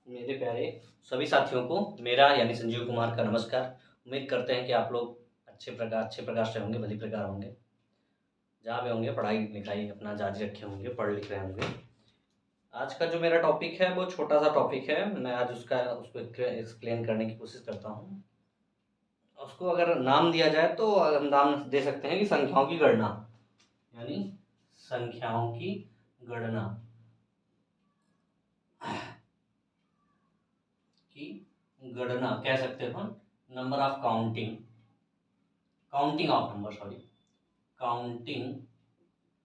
मेरे प्यारे सभी साथियों को मेरा यानी संजीव कुमार का नमस्कार। उम्मीद करते हैं कि आप लोग अच्छे प्रकार से होंगे, भली प्रकार होंगे। जहाँ भी होंगे पढ़ाई-लिखाई अपना जारी रखे होंगे, पढ़ लिख रहे होंगे। आज का जो मेरा टॉपिक है वो छोटा-सा टॉपिक है। मैं आज उसको एक्सप्लेन करने की कोशिश करता हूँ। उसको अगर नाम दिया जाए तो हम नाम दे सकते हैं कि संख्याओं की गणना, यानी संख्याओं की गणना की गणना कह सकते हो। Number of counting of number, sorry, counting.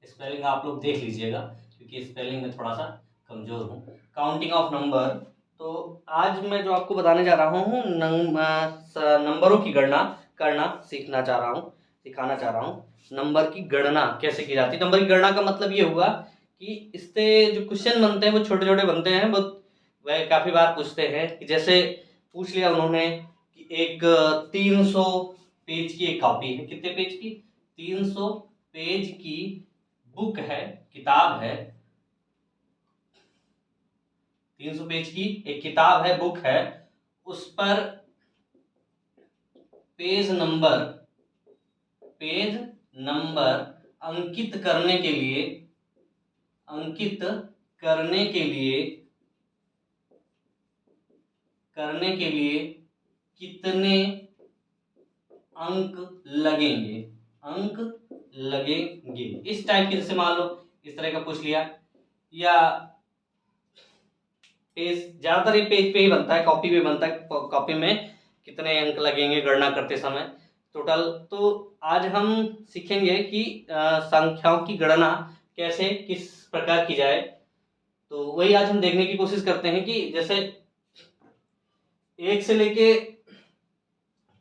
Spelling आप लोग देख लीजिएगा क्योंकि स्पेलिंग में थोड़ा सा कमज़ोर हूँ। Counting of number. तो आज मैं जो आपको बताने जा रहा हूँ नंबरों की गणना करना सिखाना चाह रहा हूँ। नंबर की गणना कैसे की जाती है। नंबर की गणना का मतलब ये हुआ कि इससे जो क्वेश्चन बनते हैं वो छोटे-छोटे बनते हैं। वो वह काफ़ी बार पूछते हैं कि जैसे पूछ लिया उन्होंने कि एक 300 पेज की एक कॉपी है। कितने पेज की? 300 पेज की बुक है, किताब है। 300 पेज की एक किताब है, बुक है। उस पर पेज नंबर अंकित करने के लिए कितने अंक लगेंगे। इस टाइप के, जैसे मान लो इस तरह का पूछ लिया, या पेज, ज्यादातर ये पेज पे ही बनता है, कॉपी पे बनता है। कॉपी में कितने अंक लगेंगे गणना करते समय टोटल। तो आज हम सीखेंगे कि संख्याओं की गणना कैसे किस प्रकार की जाए। तो वही आज हम देखने की कोशिश करते हैं कि जैसे 1 से लेके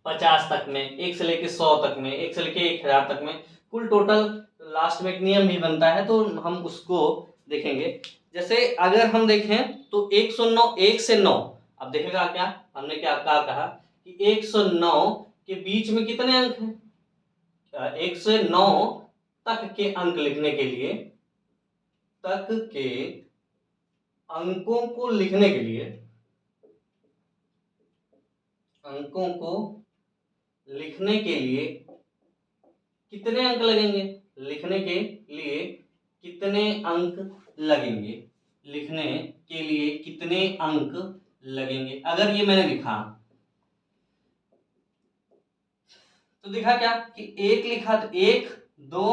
50 तक में, 1 से लेके 100 तक में, 1 से लेके 1000 तक में, कुल टोटल लास्ट में एक नियम भी बनता है, तो हम उसको देखेंगे। जैसे अगर हम देखें तो 109, 1 से 9, अब देखेगा क्या हमने क्या कहा कि 109 के बीच में कितने अंक हैं। 1 से 9 तक के अंक लिखने के लिए, अंकों को लिखने के लिए कितने अंक लगेंगे। लिखने के लिए कितने अंक लगेंगे। अगर ये मैंने लिखा तो दिखा क्या कि 1 लिखा तो 1 2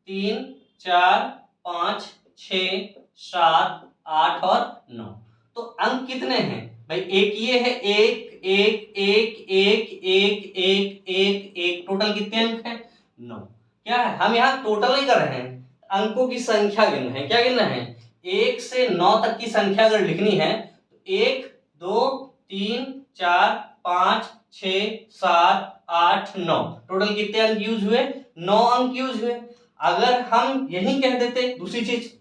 3 4 5 6 7 8 और 9। तो अंक कितने हैं भाई? एक ये है, एक एक एक एक एक एक एक एक, टोटल कितने अंक हैं? 9। क्या है, हम यहाँ टोटल नहीं कर रहे हैं, अंकों की संख्या गिन रहे हैं। क्या गिन रहे हैं? 1 से 9 तक की संख्या अगर लिखनी है तो 1 2 3 4 5 6 7 8 9, टोटल कितने अंक यूज हुए? 9 अंक यूज हुए। अगर हम यही कह देते दूसरी चीज,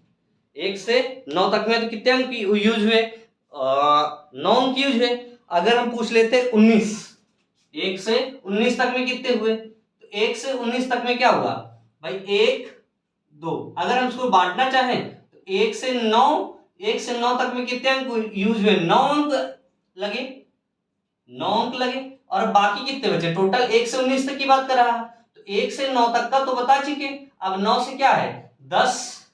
1 से 9 तक में तो कितने अंक यूज हुए? 9 अंक यूज हुए। अगर हम पूछ लेते 19, 1 से 19 तक में कितने हुए? तो 1 से 19 तक में क्या हुआ भाई? 1 2। अगर हम इसको बांटना चाहें तो 1 से 9 तक में कितने अंक यूज हुए? 9 अंक लगे, 9 अंक लगे। और बाकी कितने बचे? टोटल 1 से 19 तक की बात कर रहा है, तो 1 से 9 तक का तो बता चुके। अब 9 से क्या है? 10,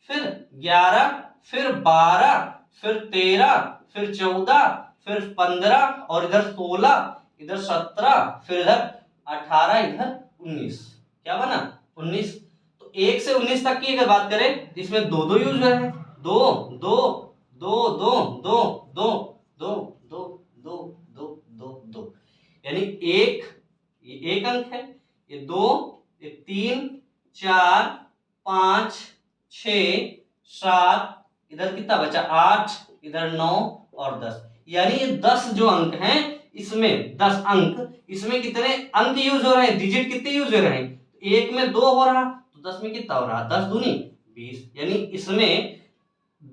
फिर 11, फिर 12, फिर 13, फिर 14, फिर 15, और इधर 16, इधर 17, फिर इधर 18, इधर 19। क्या बना? 19। तो 1 से 19 तक की अगर बात करें इसमें दो यूज हुए हैं। दो दो दो दो दो दो दो दो दो दो दो दो, यानी एक, ये एक अंक है, ये 2, ये 3 4 5 6 7, इधर कितना बचा? 8, इधर 9 और 10, यानी ये 10 जो अंक हैं, इसमें 10 अंक, इसमें कितने अंक यूज हो रहे हैं? डिजिट कितने यूज हो रहे हैं? एक में 2 हो रहा तो 10 में कितना हो रहा? 10 दूनी 20, यानी इसमें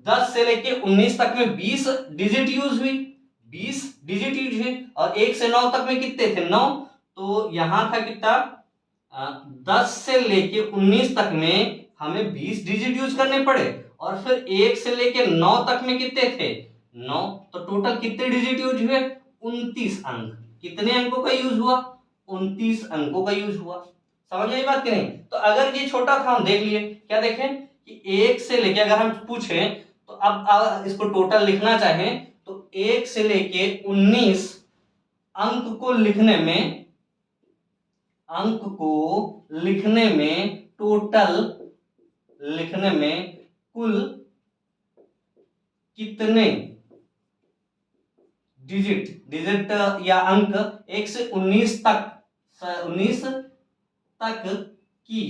10 से लेके 19 तक में 20 डिजिट यूज हुई, 20 डिजिट यूज हुई। और 1 से 9 तक में कितने थे? 9। तो यहां था कितना? 10 से लेके 19 तक में हमें 20 डिजिट यूज करने पड़े। और फिर 1 से लेके 9 तक में कितने थे? 9। तो टोटल कितने डिजिट यूज हुए? 29 अंक। कितने अंकों का यूज हुआ? 29 अंकों का यूज हुआ। समझ आई बात कि नहीं? तो अगर ये छोटा था हम देख लिए, क्या देखें कि 1 से लेके अगर हम पूछें तो अब इसको टोटल लिखना चाहें तो 1 से लेके 19 अंक को लिखने में टोटल लिखने में कुल कितने डिजिट या अंक 1 से 19 तक की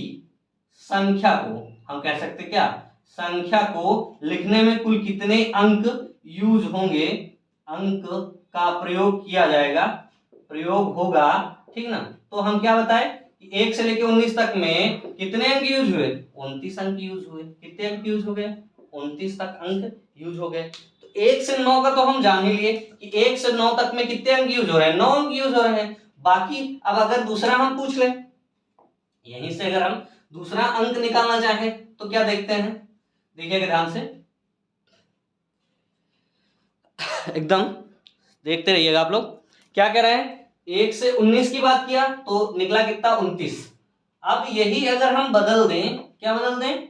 संख्या को हम कह सकते क्या, संख्या को लिखने में कुल कितने अंक यूज होंगे, अंक का प्रयोग किया जाएगा, प्रयोग होगा, ठीक ना। तो हम क्या बताए कि 1 से लेके 19 तक में कितने अंक यूज हुए? 29 अंक यूज हुए। कितने अंक यूज हो गए? 29 तक अंक यूज हो गए। तो 1 से 9 का तो हम जान ही लिए कि 1 से 9 तक में कितने अंक यूज हो रहे हैं? 9 अंक यूज हो रहे हैं। बाकी अब अगर दूसरा हम पूछ लें, यहीं से अगर हम दूसरा अंक निकालना चाहें तो क्या देखते हैं, देखिएगा ध्यान से, एकदम देखते रहिएगा आप लोग। क्या कह रहे हैं? 1 से 19 की बात किया तो निकला कितना? 29। अब यही अगर हम बदल दें, क्या बदल दें?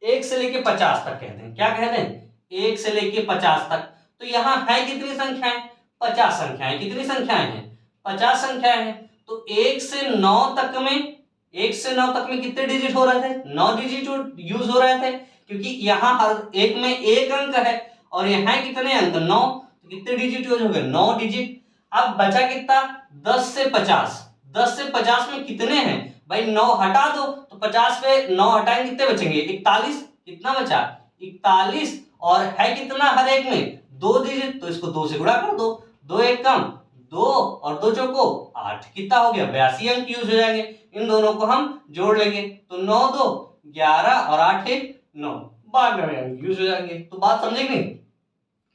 1 से लेके 50 तक कहते हैं। क्या कहते हैं? 1 से लेके 50 तक। तो यहां है कितनी संख्याएं? 50 संख्याएं। कितनी संख्याएं हैं? 50 संख्याएं हैं। तो 1 से 9 तक में, 1 से 9 तक में कितने डिजिट हो रहे थे? 9 डिजिट यूज हो रहे थे, क्योंकि यहां हर एक में एक अंक है और यहाँ कितने अंक? 9। तो कितने डिजिट यूज हो गए? 9 डिजिट। अब बचा कितना? 10 से 50। 10 से 50 में कितने हैं भाई? 9 हटा दो तो 50 पे 9 हटाएंगे कितने बचेंगे? 41। कितना बचा? 41। और है कितना हर एक में? 2 डिजिट, तो इसको 2 से गुणा कर दो। 2 एक कम 2 और 2 चौको 8। कितना हो गया? 82 अंक यूज हो जाएंगे। इन दोनों को हम जोड़ लेंगे तो 9 2 11 और 8 1 9, 92 अंक यूज हो जाएंगे। तो बात समझे नहीं?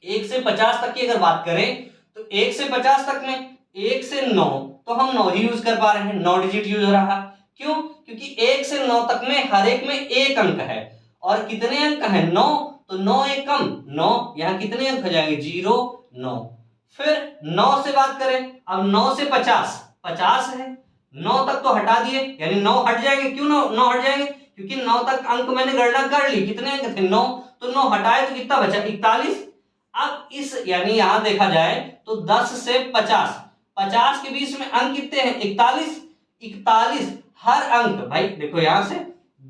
1 से 50 तक की अगर बात करें तो 1 से 50 तक में 1 से 9 तो हम 9 ही यूज कर पा रहे हैं, 9 डिजिट यूज हो रहा। क्यों? क्योंकि 1 से 9 तक में हर एक में एक अंक है और कितने अंक है? 9। तो 9 एक कम 9, यहां कितने अंक हो जाएंगे? 0 9। फिर 9 से बात करें, अब 9 से 50 50 है, 9 तक तो हटा दिए यानी 9 हट जाएंगे। क्यों 9 हट जाएंगे? क्योंकि 9 तक अंक मैंने गणना कर ली, कितने अंक थे? 9। तो 9 हटाए तो कितना बचा? 41। अब इस यानी यहां देखा जाए तो 10 से 50 50 के बीच में अंक कितने हैं? 41। 41 हर अंक भाई देखो यहां से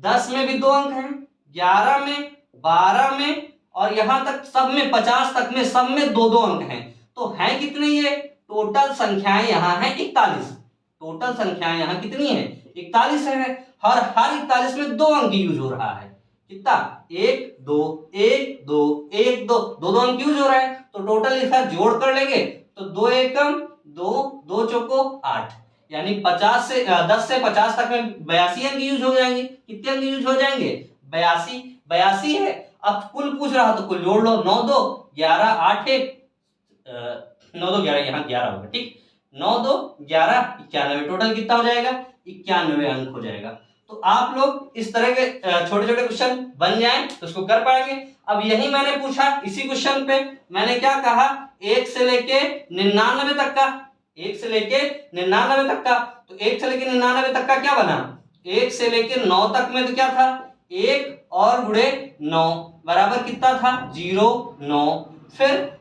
10 में भी 2 अंक हैं, 11 में 12 में और यहां तक सब में 50 तक में सब में 2 अंक हैं। तो हैं कितने? ये टोटल संख्याएं यहां है 41। टोटल संख्याएं यहां कितनी है? 41 है। हर 41 में 2 अंक यूज हो रहा है। कितना? 1 2 1 2 1 2 2 अंक यूज हो रहा है। तो टोटल इसका जोड़ कर लेंगे तो 2 एकम 2 2 चौको 8, यानी 50 से 10 से 50 तक में 82 अंक यूज हो जाएंगे। कितने अंक यूज हो जाएंगे? 82। 82 है। अब कुल पूछ रहा तो कुल जोड़ लो, 9 2 11 8 1 9 2 11, यहाँ 11 होगा, ठीक। 9 2 11 91, टोटल कितना हो जाएगा? 91 अंक हो जाएगा। तो आप लोग इस तरह के छोटे छोटे क्वेश्चन बन जाएं तो उसको कर पाएंगे। अब यही मैंने पूछा, इसी क्वेश्चन पे मैंने क्या कहा? 1 से लेके 99 तक का, 1 से लेके 99 तक का। तो 1 से लेके 99 तक का क्या बना? 1 से लेके 9 तक में तो क्या था? 1 और गुणे 9 बराबर कितना था? 0 9। फिर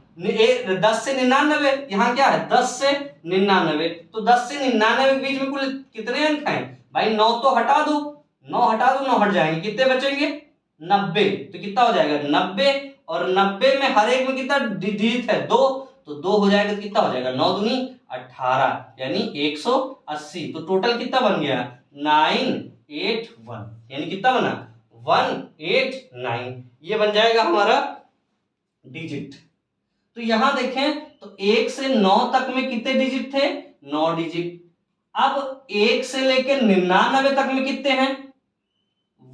10 से 99, यहाँ क्या है? 10 से 99। तो 10 से 99 के बीच में कुल कितने अंक हैं भाई? 9 तो हटा दो, 9 हटा दो, 9 हट जाएंगे, कितने बचेंगे? 90। तो कितना हो जाएगा? 90। और 90 में हर एक में कितना डिजिट है? 2। तो 2 हो जाएगा तो कितना हो जाएगा? 9 दूनी 18 यानी 180। तो टोटल कितना बन गया? 981, यानी कितना बना? 189। ये बन जाएगा हमारा डिजिट। तो यहां देखें तो 1 से 9 तक में कितने डिजिट थे? 9 डिजिट। अब 1 से लेकर 99 तक में कितने हैं?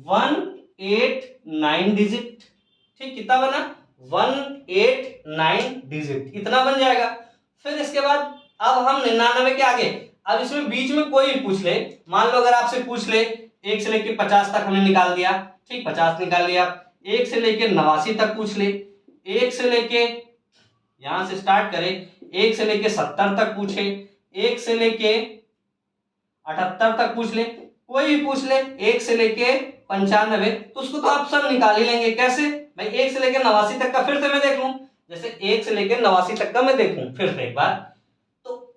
189 डिजिट। ठीक, कितना बना? 189 डिजिट, इतना बन जाएगा। फिर इसके बाद अब हम 99 के आगे, अब इसमें बीच में कोई भी पूछ ले, मान लो अगर आपसे पूछ ले 1 से लेकर 50 तक हमने निकाल दिया, ठीक, 50 निकाल लिया। 1 से लेकर 89 तक पूछ ले, एक से लेके, यहां से स्टार्ट करें, एक से लेके 70 तक पूछे, एक से लेके 78 तक पूछ ले, कोई भी पूछ ले, एक से लेके 95, तो उसको तो आप सब निकाल ही लेंगे। कैसे भाई, एक से लेके 89 तक का फिर से मैं देख लूं, जैसे एक से लेके 89 तक का मैं देखूं फिर से एक बार, तो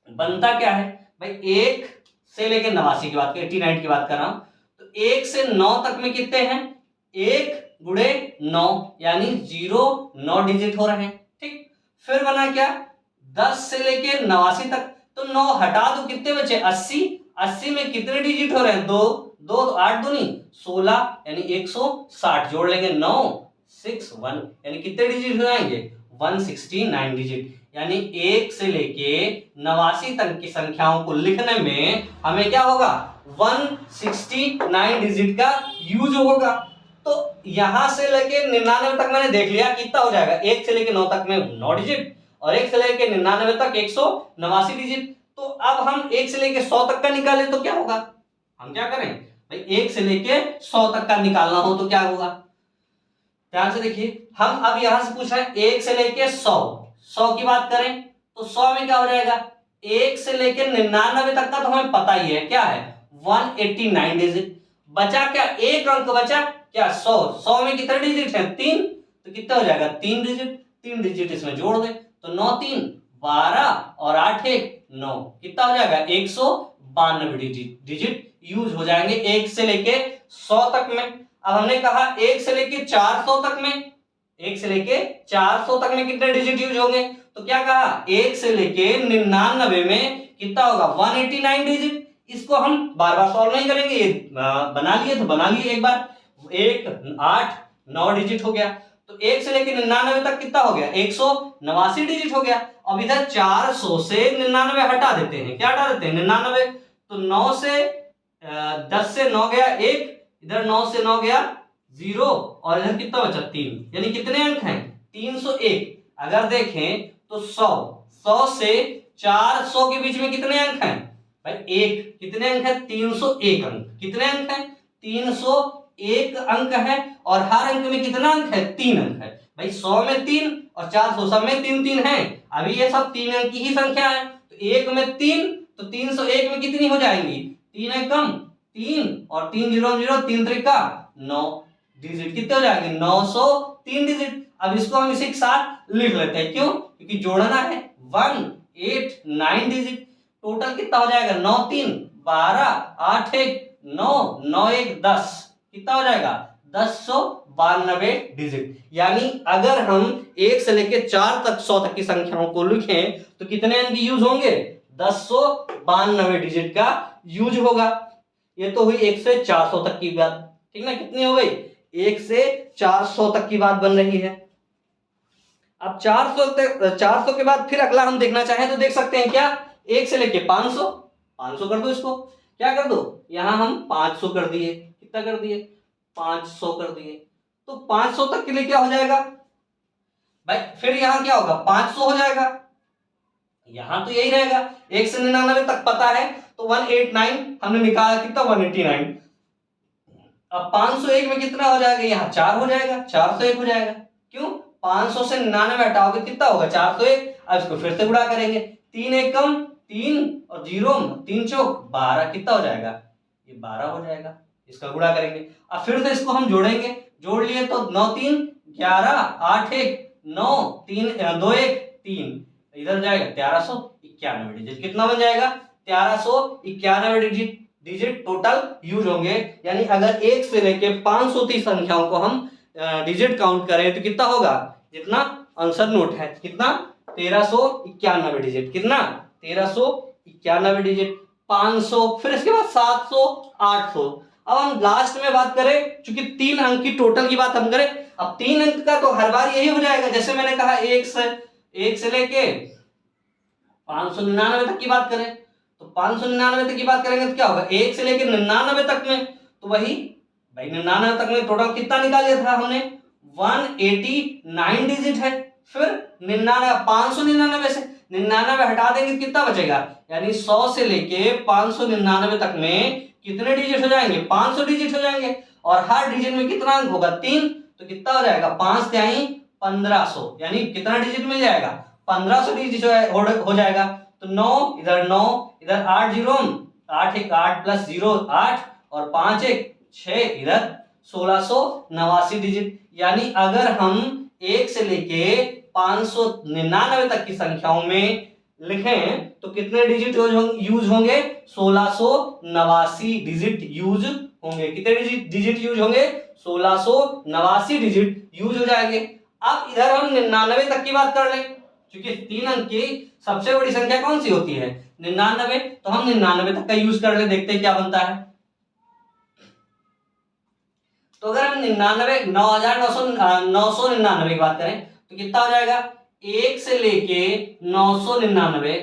बनता क्या है भाई, एक से लेके 89 की बात, 89 की बात कर रहा हूं, तो एक से 9 तक में कितने हैं, एक गुणे 9, यानी 0 9 डिजिट हो रहे हैं। ठीक, फिर बना क्या, 10 से लेके 89 तक, तो 9 हटा दो, कितने बचे 80, 80 में कितने डिजिट हो रहे हैं, 2 2 तो 8 दूनी 16, यानी 160 जोड़ लेंगे, 9 6 1, यानी कितने डिजिट हो जाएंगे 169 डिजिट। यानी एक से लेके 89 तक की संख्याओं को लिखने में हमें क्या होगा, 169 डिजिट का यूज होगा। तो यहां से लेके 99 तक मैंने देख लिया कितना हो जाएगा, एक से लेके 9 तक में 9 डिजिट, और एक से लेके 99 तक 189 डिजिट। तो अब हम एक से लेके 100 तक का निकाले तो क्या होगा, हम क्या करें भाई, एक से लेके 100 तक का निकालना हो तो क्या होगा, ध्यान से देखिए, हम अब यहां से पूछ रहे हैं एक से लेके 100 की बात करें तो 100 में क्या हो जाएगा, एक से लेके 99 तक का तो हमें पता ही है क्या है 189 डिजिट। बचा क्या, एक अंक बचा क्या, 100 में कितने डिजिट है 3, तो कितना हो जाएगा 3 डिजिट, 3 डिजिट इसमें जोड़ दे, तो 9 3 12 और 8 1 9, कितना हो जाएगा 192 डिजिट यूज हो जाएंगे एक से लेके 100 तक में। अब हमने कहा एक से लेके 400 तक में, एक से लेके 400 तक में कितने डिजिट यूज होंगे, तो क्या कहा एक से लेके 99 में कितना होगा 189 डिजिट। इसको हम बार बार सॉल्व नहीं करेंगे, ये बना लिए तो बना लिए एक बार, 1 8 9 डिजिट हो गया, तो एक से लेके 99 तक कितना हो गया 189 डिजिट हो गया। अब इधर 400 से 99 हटा देते हैं, क्या हटा देते हैं 99, तो 9 से 10 से 9 गया 1, इधर 9 से 9 गया 0, और इधर कितना बचा 3, यानी कितने अंक हैं 301। अगर देखें तो 100 से 400 के बीच में कितने अंक हैं भाई, एक, कितने अंक है 301 अंक, कितने अंक है 301 अंक है, और हर अंक में कितना अंक है 3 अंक है भाई, 100 में 3 और 400 सब में 3 3 है, अभी ये सब 3 अंक की ही संख्या है, तो एक में 3, तो 301 में कितनी हो जाएंगी 3 एकम 3 और 3 0 0 3 त्रिका 9 डिजिट, कितने हो जाएंगे 903 डिजिट। अब इसको हम इसी के साथ लिख लेते हैं, क्यों, क्योंकि जोड़ना है 189 डिजिट। टोटल कितना हो जाएगा 9 3 12 8 1 9 9 1 10, कितना हो जाएगा 1092 डिजिट। यानी अगर हम 1 से लेके 4 तक 100 तक की संख्याओं को लिखें तो कितने अंक यूज होंगे 1092 डिजिट का यूज होगा। ये तो हुई 1 से 400 तक की बात, ठीक ना, कितनी हो गई 1 से 400 तक की बात बन रही है। अब 400 के बाद फिर अगला हम देखना चाहें तो देख सकते हैं, क्या 1 से लेके 500 कर दो, इसको क्या कर दो, यहां हम 500 कर दिए, कितना कर दिए 500 कर दिए, तो 500 तक के लिए क्या हो जाएगा भाई, फिर यहां क्या होगा 500 हो जाएगा, यहां तो यही रहेगा, 1 से 99 तक पता है तो 189 हमने निकाला, कितना 189। अब 501 में कितना हो जाएगा, यहाँ 4 हो जाएगा, 401 हो जाएगा, क्यों 500 से 99 हटाओगे कितना होगा 401। अब इसको फिर से गुणा करेंगे, 3 एकम 3 और 0 3 चौक 12, कितना हो जाएगा ये 12 हो जाएगा, इसका गुणा करेंगे। अब फिर से इसको हम जोड़ेंगे, जोड़ लिए तो 9 3 11 8 1 9 3 2 1 3, इधर जाएगा 1391 डिजिट, कितना बन जाएगा 1391 डिजिट टोटल यूज होंगे। यानी अगर 1 से लेके 500 की संख्याओं को हम डिजिट काउंट करें तो कितना होगा, जितना आंसर नोट है, कितना 1391 डिजिट, कितना 1391 डिजिट, 500, फिर इसके बाद 700 800। अब हम लास्ट में बात करें, चूंकि 3 अंक की टोटल की बात हम करें, अब 3 अंक का तो हर बार यही हो जाएगा, जैसे मैंने कहा 1 से लेके 599 तक की बात करें तो 599 तक की बात करेंगे तो क्या होगा 1 से लेके 99 तक में, तो वही भाई 99 तक में टोटल कितना निकाल लिया था हमने 189 डिजिट है। फिर 599 से 99 हटा देंगे तो कितना बचेगा, यानी 100 से लेके 599 तक में कितने डिजिट हो जाएंगे 500 डिजिट हो जाएंगे, और हर डिजिट में कितना अंक होगा 3, तो कितना हो जाएगा, 5 तिहाई 1500, यानी कितना डिजिट मिल जाएगा, 1500 डिजिट हो जाएगा। तो 9 इधर 8 जीरो 8 एक 8 प्लस 0 8 और 5 एक 6 इधर 1689 डिजिट। यानी अगर हम 1 से लेके 599 तक की संख्याओं में लिखें तो कितने डिजिट यूज होंगे, 1689 डिजिट यूज होंगे। कितने डिजिट यूज होंगे, 1689 डिजिट यूज हो जाएंगे। अब इधर हम 99 तक की बात कर लें, क्योंकि 3 अंक की सबसे बड़ी संख्या कौन सी होती है, 99, तो हम 99 तक का यूज कर ले, देखते हैं क्या बनता है। तो अगर हम 999 की बात करें तो कितना हो जाएगा, 1 से लेके 999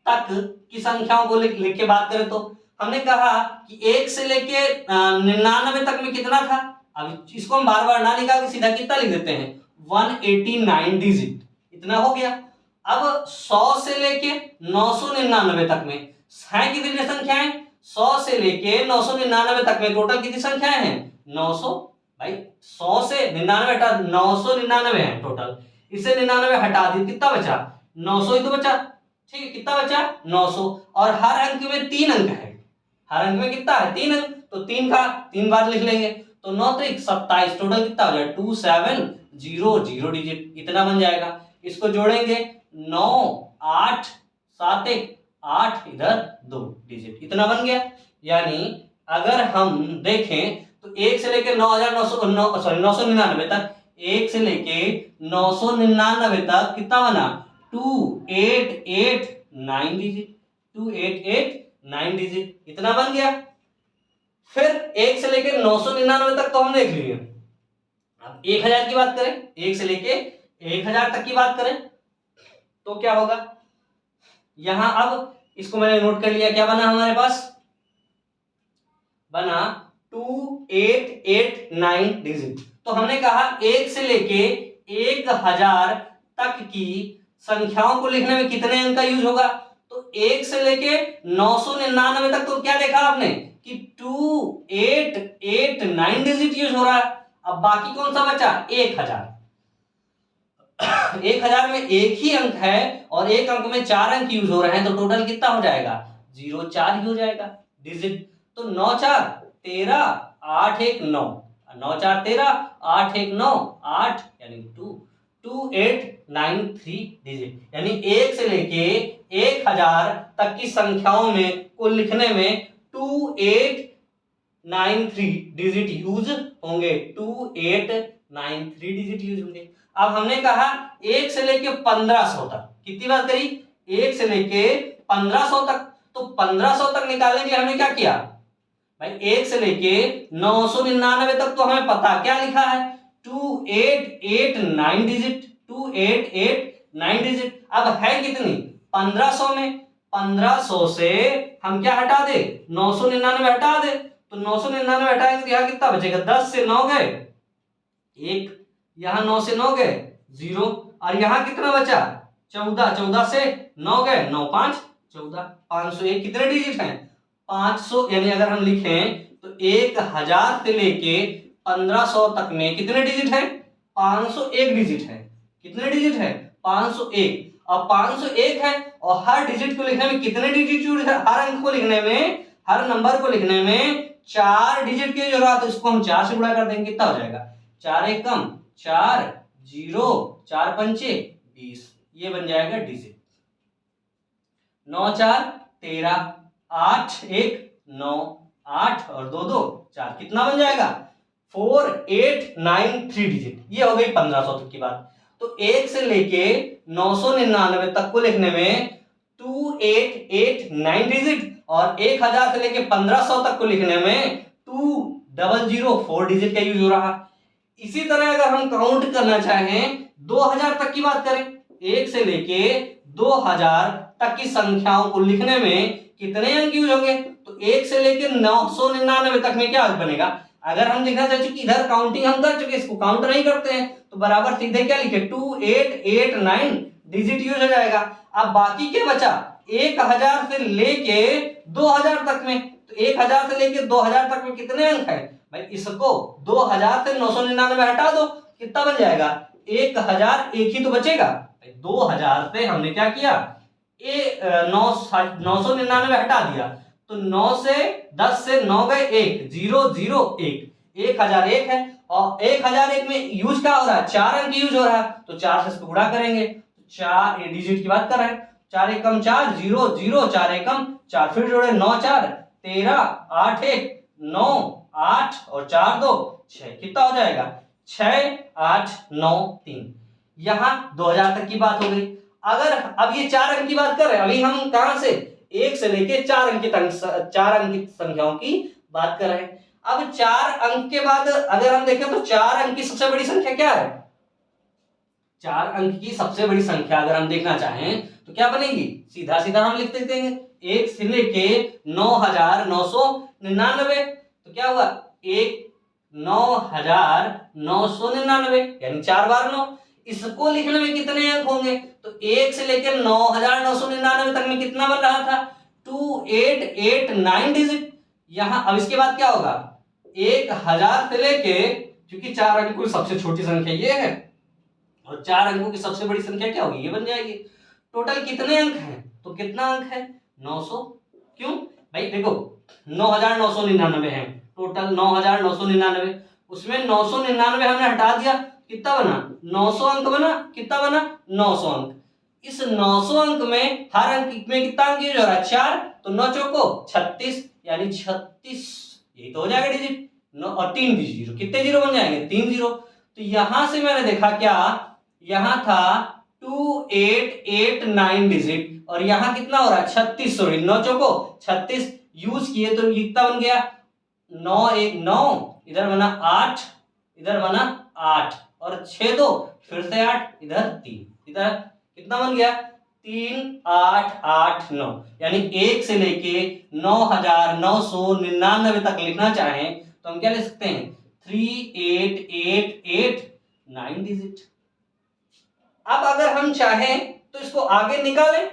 तक की संख्याओं को लिख के बात करें तो हमने कहा कि 1 से लेके 99 तक में कितना था। अब इसको हम बार बार ना निकाल के सीधा कितना लिख देते हैं, 189 डिजिट, इतना हो गया। अब 100 से लेके 999 तक में है कितनी संख्याएं, 100 से लेके 999 तक में टोटल कितनी संख्याएं हैं, 900। भाई 100 से 99 हटा, 999 है टोटल, इससे 99 हटा दी, कितना बचा, 900 ही तो बचा। ठीक है, कितना बचा, 900। और हर अंक में 3 अंक है, हर अंक में कितना है, 3 अंक, तो 3 का 3 बार लिख लेंगे, तो 9 3 27, टोटल कितना हो जाएगा, 2700 डिजिट, इतना बन जाएगा। इसको जोड़ेंगे 9 8 7 1 8 इधर 2 डिजिट, इतना बन गया। यानी अगर हम देखें तो 1 से लेके 999 तक, 1 से लेके 999 तक कितना बना, 2889 डिजिट, 2889 डिजिट, इतना बन गया। फिर 1 से लेके 999 तक तो हम देख लिए। अब 1000 की बात करें, 1 से लेके 1000 तक की बात करें तो क्या होगा, यहां अब इसको मैंने नोट कर लिया, क्या बना हमारे पास, बना 2889 डिजिट। तो हमने कहा 1 से लेके 1000 तक की संख्याओं को लिखने में कितने अंक का यूज होगा, तो 1 से लेके 999 तक तो क्या देखा आपने कि 2889 डिजिट यूज हो रहा है। अब बाकी कौन सा बचा, 1000। 1000 में एक ही अंक है और एक अंक में 4 अंक यूज हो रहे हैं, तो टोटल कितना हो जाएगा, 04 ही हो जाएगा डिजिट। तो 9 4 13 8 1 9, 9 4 13 8 1 9 8, यानी 2893 डिजिट। यानी 1 से लेके 1000 तक की संख्याओं में को लिखने में 2893 डिजिट यूज होंगे, 2893 डिजिट यूज होंगे। अब हमने कहा 1 से लेके 1500 तक, कितनी बात करी, 1 से लेके 1500 तक, तो 1500 तक निकालने के लिए हमने क्या किया भाई, 1 से लेके 999 तक तो हमें पता क्या लिखा है, 2889 डिजिट, 2889 डिजिट। अब है कितनी, 1500 में, 1500 से हम क्या हटा दे, 999 हटा दे, तो 999 हटाएंगे तो यहाँ कितना बचेगा, 10 से 9 गए 1, यहाँ 9 से 9 गए 0, और यहाँ कितना बचा 14, 14 से 9 गए 9 5 14, 501 कितने डिजिट हैं, 500। यानी अगर हम लिखें तो 1000 से लेके 1500 तक में कितने डिजिट है, 501 डिजिट है। कितने डिजिट है, 501। अब 501 है और हर डिजिट को लिखने में कितने डिजिट यूज है, हर अंक को लिखने में, हर नंबर को लिखने में 4 डिजिट की जरूरत है। इसको हम 4 से गुणा कर देंगे, कितना हो जाएगा, 4 1 कम 4 0 4 पंचे 20, ये बन जाएगा डिजिट। 9 4 13 8 1 9 8 और 2 2 4, कितना बन जाएगा, 4893 डिजिट। ये हो गई 1500 तक की बात। तो 1 से लेके 999 तक को लिखने में 2889 डिजिट और 1000 से लेके 1500 तक को लिखने में 2004 डिजिट का यूज हो रहा। इसी तरह अगर हम काउंट करना चाहें 2000 तक की बात करें, 1 से लेके 2000 तक की संख्याओं को लिखने में कितने अंक यूज होंगे, तो 1 से लेके 999 तक में क्या बनेगा। अगर हम लिखना चाह चुके इधर काउंटिंग हम कर चुके, इसको काउंट नहीं करते हैं, तो बराबर सीधे क्या लिखे 2889 डिजिट यूज हो जाएगा। अब बाकी क्या बचा, 1000 से लेके 2000 तक में, तो 1000 से लेके 2000 तक में कितने अंक है भाई, इसको 2000 से 999 हटा दो कितना बन जाएगा 1000, एक ही तो बचेगा। 2000 से हमने क्या किया, 999 हटा दिया, तो 9 से 10 से 9 गए 1, 0 0 1, 1001 है। और 1001 में यूज क्या हो रहा है, 4 अंक यूज हो रहा है, तो 4 से इसको गुणा करेंगे। 4 डिजिट की बात कर रहे हैं, 4 एकम 4, 0 0, 4 एकम 4, फिर जोड़े 9 4 13, 8 1 9, 8 और 4 2 6, कितना हो जाएगा 6 8 9 3। यहां 2000 तक की बात हो गई। अगर अब ये 4 अंक की बात कर रहे हैं, अभी हम कहां से 1 से लेके 4 अंक तक 4 अंक संख्याओं की बात कर रहे हैं। अब 4 अंक के बाद अगर हम देखें तो 4 अंक की सबसे बड़ी संख्या क्या है, 4 अंक की सबसे बड़ी संख्या अगर हम देखना चाहें तो क्या बनेगी, सीधा सीधा हम लिख देंगे 1 से लेके 9999, तो क्या हुआ 9999, यानी 4 बार 9। इसको लिखने में कितने अंक होंगे, तो 1 से लेकर 9999 तक में कितना बन रहा था 2889 डिजिट। यहां अब इसके बाद क्या होगा 1000 से लेके, क्योंकि 4 अंकों की सबसे छोटी संख्या ये है और 4 अंकों की सबसे बड़ी संख्या क्या होगी, ये बन जाएगी। टोटल कितने अंक हैं, तो कितना अंक है 900। क्यों भाई, देखो 9999 है टोटल, 9999, उसमें 999 हमने हटा दिया, कितना बना 900 अंक बना, कितना बना 900 अंक। इस 900 अंक में हर अंक में कितना अंक यूज हो रहा है 4, तो 9 चौको 36, यानी 36, यही तो हो जाएगा डिजिट। 9 और 3 जीरो, कितने जीरो बन जाएंगे 3 जीरो। तो यहां से मैंने देखा क्या, यहां था 2889 डिजिट और यहां कितना हो रहा है 36, सॉरी 9 चौको 36 यूज किए तो कितना बन गया 9 1 9, इधर बना 8, इधर बना 8 और 6 2 फिर से 8, इधर 3, इधर कितना बन गया 3 8 8 9, यानी 1 से लेके 9999 तक लिखना चाहें तो हम क्या लिख सकते हैं 38889 डिजिट। अब अगर हम चाहें तो इसको आगे निकालें,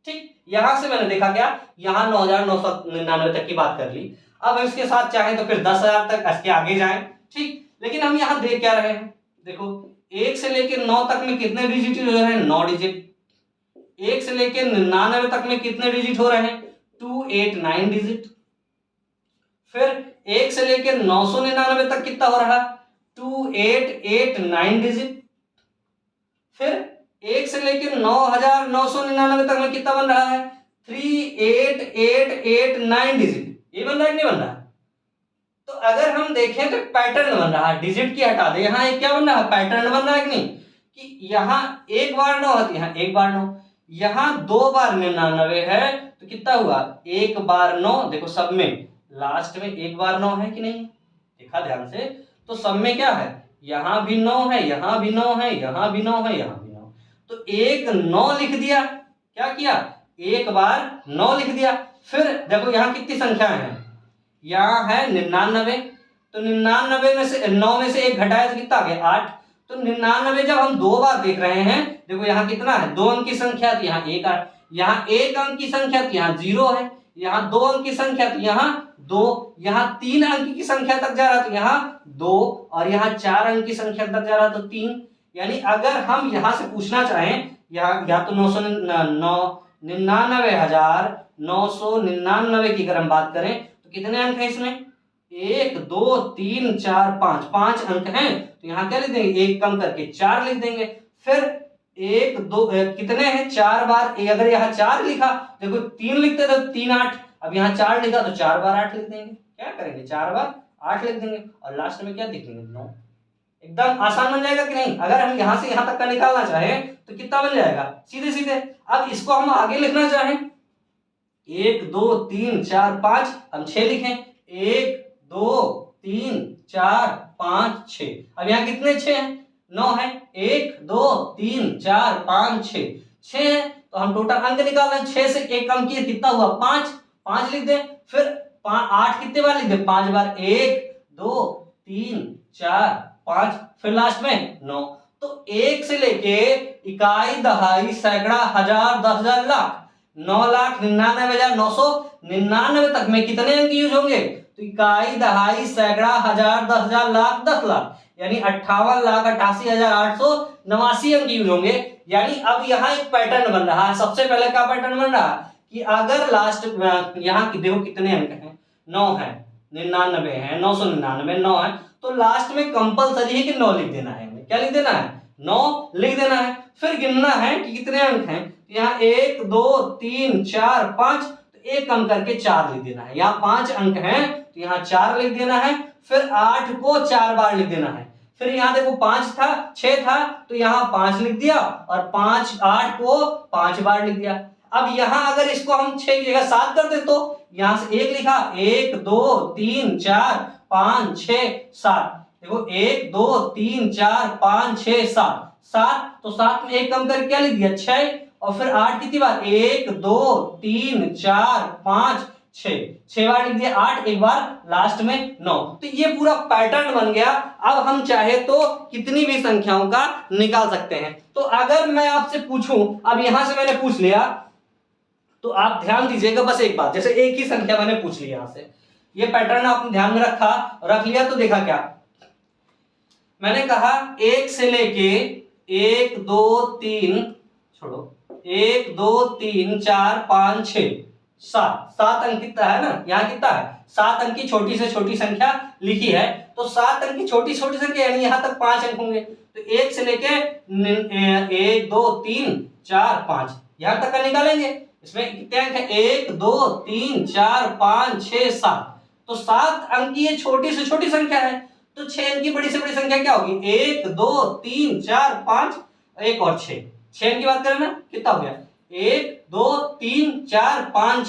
ठीक, यहां से मैंने देखा क्या, यहां 9999 तक की बात कर ली। अब इसके साथ चाहें तो फिर 10,000 तक इसके आगे जाएं, ठीक, लेकिन हम यहां देख क्या रहे हैं, देखो 1 से लेकर 9 तक में कितने डिजिट हो रहे हैं 9 डिजिट। 1 से लेकर 99 तक में कितने डिजिट हो रहे हैं 289 डिजिट। फिर 1 से लेकर 999 तक कितना हो रहा है 2889 डिजिट। फिर 1 से लेकर 9999 तक में कितना बन रहा है 38889 डिजिट। ये बन रहा है कि नहीं बन रहा। तो अगर हम देखें तो पैटर्न बन रहा है, डिजिट की हटा दे, यहां एक क्या बन रहा है पैटर्न बन रहा है कि नहीं, कि यहां एक बार 9 है, यहां एक बार 9, यहां 2 बार 99 है, तो कितना हुआ 1 बार 9। देखो सब में लास्ट में 1 बार 9 है कि नहीं, देखा ध्यान से, तो सब में क्या है, यहां भी 9 है, यहां भी 9 है, यहां भी 9 है, यहां भी 9, तो 1 9 लिख दिया। क्या किया 1 बार 9 लिख दिया। फिर देखो यहां कितनी संख्या है, यहां है 99, तो 99 में से 9 में से 1 घटाया तो कितना आ गया 8। तो 99 जब हम 2 बार देख रहे हैं, देखो यहां कितना है 2 अंक की संख्या, तो यहां 1 8, यहां 1 अंक की संख्या तो यहां 0 है, यहां 2 अंक की संख्या तो यहां 2, यहां 3 अंक की संख्या तक जा रहा तो यहां 2, और यहां 4 अंक की संख्या तक जा रहा तो 3। यानी अगर हम यहां से पूछना चाहें, या तो 99,999 की अगर हम बात करें तो कितने अंक है इसमें 1 2 3 4 5, 5 अंक हैं, तो यहां क्या लिख देंगे 1 कम करके 4 लिख देंगे। फिर 1 2 कितने हैं 4 बार, अगर यहाँ 4 लिखा, देखो 3 लिखते तो 3 8, अब यहाँ 4 लिखा तो 4 बार 8 लिख देंगे। क्या करेंगे 4 बार 8 लिख देंगे और लास्ट में क्या लिख देंगे 9। एकदम आसान बन जाएगा कि नहीं। अगर हम यहां से यहां तक का निकालना चाहें तो कितना बन जाएगा सीधे सीधे। अब इसको हम आगे लिखना चाहें 1 2 3 4 5, हम 6 लिखें 1 2 3 4 5 6। अब यहाँ कितने 6 हैं 9 है, 1 2 3 4 5 6, 6 है, तो हम टोटल अंक निकाल रहे हैं, 6 से 1 कम किए कितना हुआ 5, 5 लिख दें। फिर 8 कितने बार लिख दें 5 बार, 1 2 3 4 5, फिर लास्ट में 9। तो 1 से लेके इकाई दहाई सैकड़ा हजार 10,000 लाख 9,99,999 तक में कितने अंक यूज होंगे, तो इकाई दहाई सैकड़ा हजार 10,000 लाख 10 लाख, यानी 58,88,889 अंक यूज होंगे। यानी अब यहाँ एक पैटर्न बन रहा है। सबसे पहले क्या पैटर्न बन रहा है कि अगर लास्ट यहाँ की देखो कितने अंक हैं, 9 है, 99 है, 999, 9 है, तो लास्ट में कंपलसरी है कि 9 लिख देना है। क्या लिख देना है? 9 लिख देना है। फिर गिनना है कि कितने अंक हैं, यहाँ 1 2 3 4 5, तो एक कम करके 4 लिख देना है। यहाँ 5 अंक हैं तो यहाँ 4 लिख देना है। फिर 8 को 4 बार लिख देना है। फिर यहाँ देखो 5 था, 6 था, तो यहाँ 5 लिख दिया और 5 8 को 5 बार लिख दिया। अब यहाँ अगर इसको हम 6 की जगह 7 कर दे तो यहाँ से 1 लिखा, 1 2 3 4 5 6 7, देखो 1 2 3 4 5 6 7, 7, तो 7 में 1 कम करके क्या लिख दिया? 6। और फिर 8 कितनी बार? 1 2 3 4 5 6 बार लिख दिया। 8 एक बार लास्ट में 9। तो ये पूरा पैटर्न बन गया। अब हम चाहे तो कितनी भी संख्याओं का निकाल सकते हैं। तो अगर मैं आपसे पूछूं, अब यहां से मैंने पूछ लिया, तो आप ध्यान दीजिएगा बस एक बात, जैसे एक ही संख्या मैंने पूछ ली यहां से, ये पैटर्न आपने ध्यान में रख लिया, तो देखा क्या मैंने कहा, 1 से लेके 1 2 3 छोड़ो 1 2 3 4 5 6 7 अंक कितना है ना, यहाँ कितना है? 7 अंक की छोटी से छोटी संख्या लिखी है, तो 7 अंक की छोटी छोटी संख्या यानी यहाँ तक 5 अंक होंगे। तो 1 से लेके 1 2 3 4 5 यहाँ तक का निकालेंगे। इसमें कितने अंक है? 1 2 3 4 5 6 7, तो 7 अंक की ये छोटी से छोटी संख्या है। तो 6 अंक की बड़ी से बड़ी संख्या क्या होगी? 1 2 3 4 5 एक और 6 अंक की बात करें ना, कितना हो गया? 1 2 3 4 5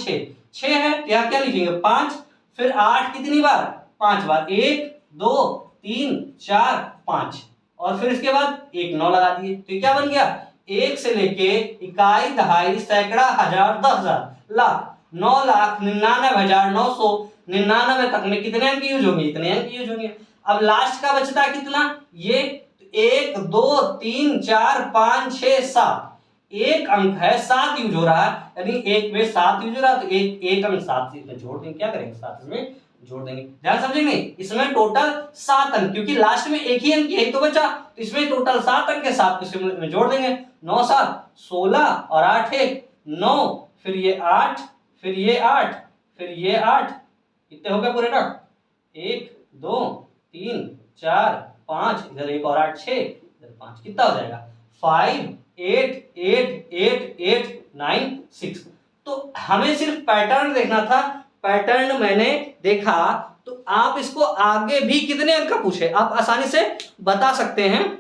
6 है, यहाँ क्या लिखेंगे? 5। फिर 8 कितनी बार? 5 बार, 1 2 3 4 5, और फिर इसके बाद एक 9 लगा दिए। तो क्या बन गया? 1 से लेके इकाई, दहाई, सैकड़ा, हजार, 10,000, लाख, 9,99,999 तक में कितने अंक यूज होंगे? इतने अंक यूज होंगे। अब लास्ट का बचता कितना? ये 1 2 3 4 5 6 7, एक अंक है 7 यूज हो रहा है, यानी एक में 7 यूज हो रहा है, तो एक अंक 7 इसमें जोड़ देंगे। क्या करेंगे? 7 इसमें जोड़ देंगे। ध्यान समझेंगे, इसमें टोटल 7 अंक, क्योंकि लास्ट में एक ही अंक यही तो बचा, तो इसमें टोटल 7 अंक है, 7 इसमें जोड़ देंगे। 9 7 16 और 8 1 9, फिर ये 8, फिर ये 8, फिर ये 8, कितने हो गए पूरे ना? 1 2 3 4 5, इधर एक और 8 6, इधर 5, कितना हो जाएगा? 5 8 8 8 8 9 6। तो हमें सिर्फ पैटर्न देखना था, पैटर्न मैंने देखा, तो आप इसको आगे भी कितने अंक का पूछे आप आसानी से बता सकते हैं।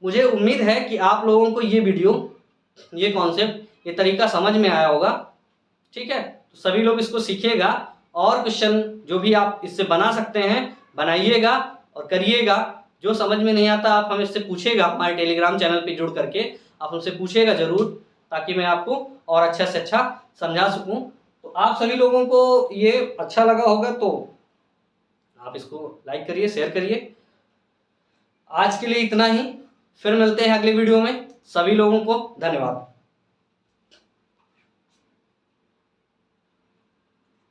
मुझे उम्मीद है कि आप लोगों को ये वीडियो, ये कॉन्सेप्ट, ये तरीका समझ में आया होगा। ठीक है, तो सभी लोग इसको सीखिएगा, और क्वेश्चन जो भी आप इससे बना सकते हैं बनाइएगा और करिएगा। जो समझ में नहीं आता आप हमसे पूछेगा, हमारे टेलीग्राम चैनल पे जुड़ करके आप हमसे पूछेगा जरूर, ताकि मैं आपको और अच्छा से अच्छा समझा सकूं। तो आप सभी लोगों को ये अच्छा लगा होगा तो आप इसको लाइक करिए, शेयर करिए। आज के लिए इतना ही, फिर मिलते हैं अगले वीडियो में। सभी लोगों को धन्यवाद।